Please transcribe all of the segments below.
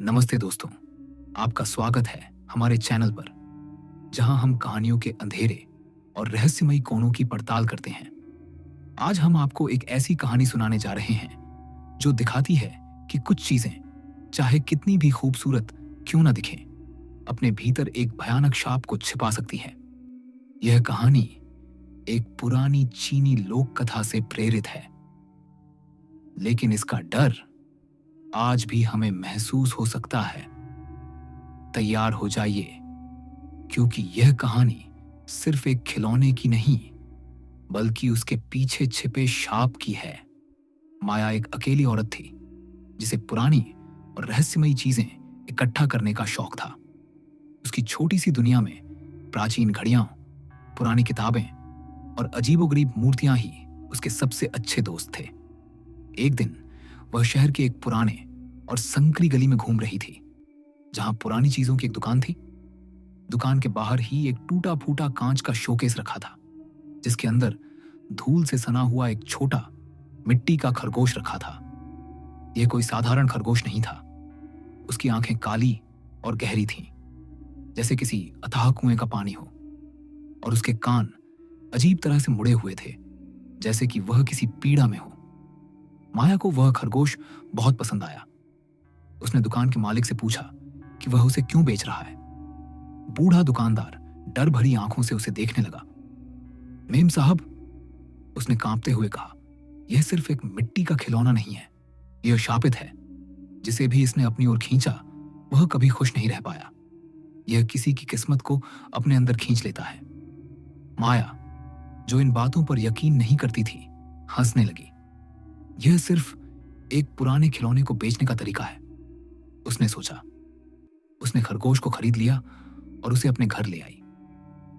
नमस्ते दोस्तों, आपका स्वागत है हमारे चैनल पर, जहां हम कहानियों के अंधेरे और रहस्यमयी कोनों की पड़ताल करते हैं। आज हम आपको एक ऐसी कहानी सुनाने जा रहे हैं जो दिखाती है कि कुछ चीजें, चाहे कितनी भी खूबसूरत क्यों न दिखें, अपने भीतर एक भयानक शाप को छिपा सकती हैं। यह कहानी एक पुरानी चीनी लोक कथा से प्रेरित है, लेकिन इसका डर आज भी हमें महसूस हो सकता है। तैयार हो जाइए, क्योंकि यह कहानी सिर्फ एक खिलौने की नहीं, बल्कि उसके पीछे छिपे शाप की है। माया एक अकेली औरत थी, जिसे पुरानी और रहस्यमयी चीजें इकट्ठा करने का शौक था। उसकी छोटी सी दुनिया में प्राचीन घड़ियां, पुरानी किताबें और अजीबोगरीब मूर्तियां ही उसके सबसे अच्छे दोस्त थे। एक दिन वह शहर के एक पुराने और संकरी गली में घूम रही थी, जहां पुरानी चीजों की एक दुकान थी। दुकान के बाहर ही एक टूटा फूटा कांच का शोकेस रखा था, जिसके अंदर धूल से सना हुआ एक छोटा मिट्टी का खरगोश रखा था। यह कोई साधारण खरगोश नहीं था। उसकी आंखें काली और गहरी थीं, जैसे किसी अथाह कुएं का पानी हो, और उसके कान अजीब तरह से मुड़े हुए थे, जैसे कि वह किसी पीड़ा में हो। माया को वह खरगोश बहुत पसंद आया। उसने दुकान के मालिक से पूछा कि वह उसे क्यों बेच रहा है। बूढ़ा दुकानदार डर भरी आंखों से उसे देखने लगा। मेम साहब, उसने कांपते हुए कहा, यह सिर्फ एक मिट्टी का खिलौना नहीं है। यह शापित है। जिसे भी इसने अपनी ओर खींचा, वह कभी खुश नहीं रह पाया। यह किसी की किस्मत को अपने अंदर खींच लेता है। माया, जो इन बातों पर यकीन नहीं करती थी, हंसने लगी। यह सिर्फ एक पुराने खिलौने को बेचने का तरीका है, उसने सोचा। उसने खरगोश को खरीद लिया और उसे अपने घर ले आई।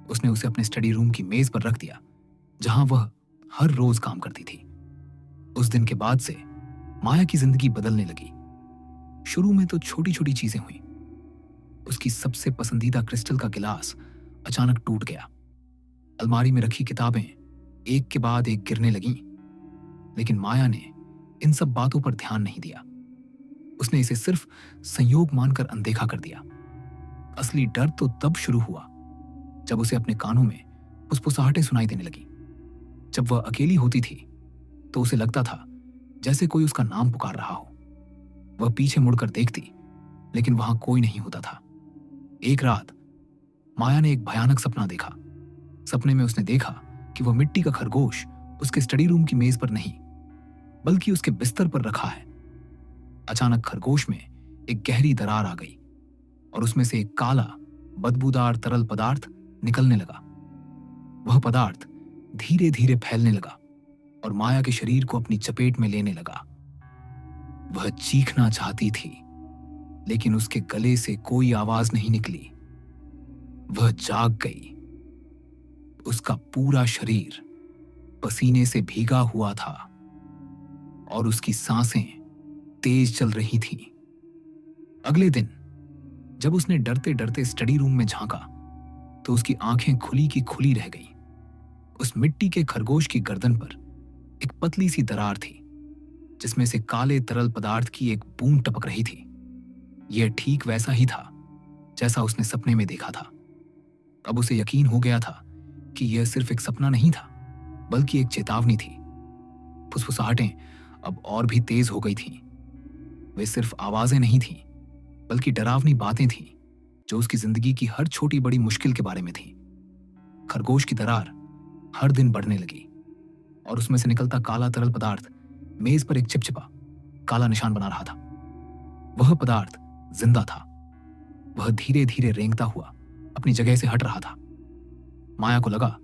उसने उसे अपने स्टडी रूम की मेज पर रख दिया, जहां वह हर रोज काम करती थी। उस दिन के बाद से माया की जिंदगी बदलने लगी। शुरू में तो छोटी छोटी चीजें हुई। उसकी सबसे पसंदीदा क्रिस्टल का गिलास अचानक टूट गया। अलमारी में रखी किताबें एक के बाद एक गिरने लगीं। लेकिन माया ने इन सब बातों पर ध्यान नहीं दिया। उसने इसे सिर्फ संयोग मानकर अनदेखा कर दिया। असली डर तो तब शुरू हुआ जब उसे अपने कानों में फुसफुसाहटें सुनाई देने लगी। जब वह अकेली होती थी, तो उसे लगता था जैसे कोई उसका नाम पुकार रहा हो। वह पीछे मुड़कर देखती, लेकिन वहां कोई नहीं होता था। एक रात माया ने एक भयानक सपना देखा। सपने में उसने देखा कि वह मिट्टी का खरगोश उसके स्टडी रूम की मेज पर नहीं, बल्कि उसके बिस्तर पर रखा है। अचानक खरगोश में एक गहरी दरार आ गई और उसमें से एक काला, बदबूदार तरल पदार्थ निकलने लगा। वह पदार्थ धीरे धीरे फैलने लगा और माया के शरीर को अपनी चपेट में लेने लगा। वह चीखना चाहती थी, लेकिन उसके गले से कोई आवाज नहीं निकली। वह जाग गई। उसका पूरा शरीर पसीने से भीगा हुआ था और उसकी सांसें तेज चल रही थीं। अगले दिन जब उसने डरते डरते स्टडी रूम में झांका, तो उसकी आंखें खुली की खुली रह गईं। उस मिट्टी के खरगोश की गर्दन पर एक पतली सी दरार थी, जिसमें से काले तरल पदार्थ की एक बूंद टपक रही थी। यह ठीक वैसा ही था जैसा उसने सपने में देखा था। अब उसे यकीन हो गया था कि यह सिर्फ एक सपना नहीं था, बल्कि एक चेतावनी थी। फुसफुसाहटें अब और भी तेज हो गई थीं। वे सिर्फ आवाजें नहीं थीं, बल्कि डरावनी बातें थीं, जो उसकी जिंदगी की हर छोटी बड़ी मुश्किल के बारे में थीं। खरगोश की दरार हर दिन बढ़ने लगी और उसमें से निकलता काला तरल पदार्थ मेज पर एक चिपचिपा काला निशान बना रहा था। वह पदार्थ जिंदा था। वह धीरे धीरे रेंगता हुआ अपनी जगह से हट रहा था। माया को लगा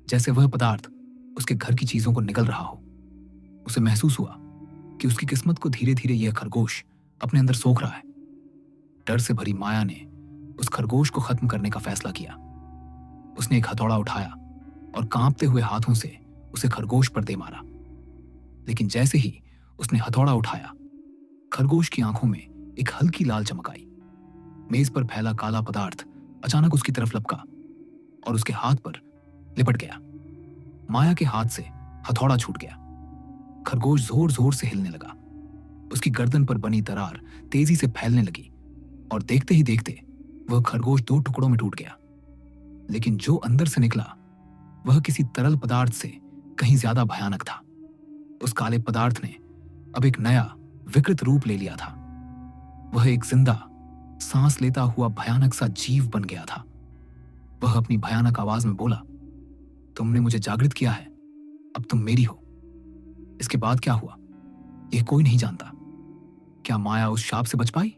जैसे वह पदार्थ उसके घर की चीजों को निगल रहा हो। उसे महसूस हुआ कि उसकी किस्मत को धीरे धीरे यह खरगोश अपने अंदर सोख रहा है। डर से भरी माया ने उस खरगोश को खत्म करने का फैसला किया। उसने एक हथौड़ा उठाया और कांपते हुए हाथों से उसे खरगोश पर दे मारा। लेकिन जैसे ही उसने हथौड़ा उठाया, खरगोश की आंखों में एक हल्की लाल चमक आई। मेज पर फैला काला पदार्थ अचानक उसकी तरफ लपका और उसके हाथ पर लिपट गया। माया के हाथ से हथौड़ा छूट गया। खरगोश जोर जोर से हिलने लगा। उसकी गर्दन पर बनी दरार तेजी से फैलने लगी और देखते ही देखते वह खरगोश 2 टुकड़ों में टूट गया। लेकिन जो अंदर से निकला वह किसी तरल पदार्थ से कहीं ज्यादा भयानक था। उस काले पदार्थ ने अब एक नया विकृत रूप ले लिया था। वह एक जिंदा, सांस लेता हुआ भयानक सा जीव बन गया था। वह अपनी भयानक आवाज में बोला, तुमने मुझे जागृत किया है, अब तुम मेरी हो। इसके बाद क्या हुआ यह कोई नहीं जानता। क्या माया उस शाप से बच पाई,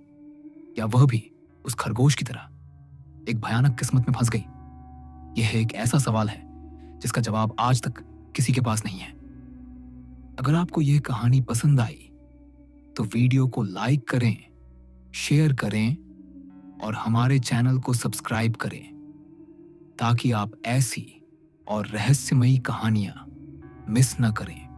या वह भी उस खरगोश की तरह एक भयानक किस्मत में फंस गई? यह एक ऐसा सवाल है जिसका जवाब आज तक किसी के पास नहीं है। अगर आपको यह कहानी पसंद आई तो वीडियो को लाइक करें, शेयर करें और हमारे चैनल को सब्सक्राइब करें, ताकि आप ऐसी और रहस्यमयी कहानियां मिस न करें।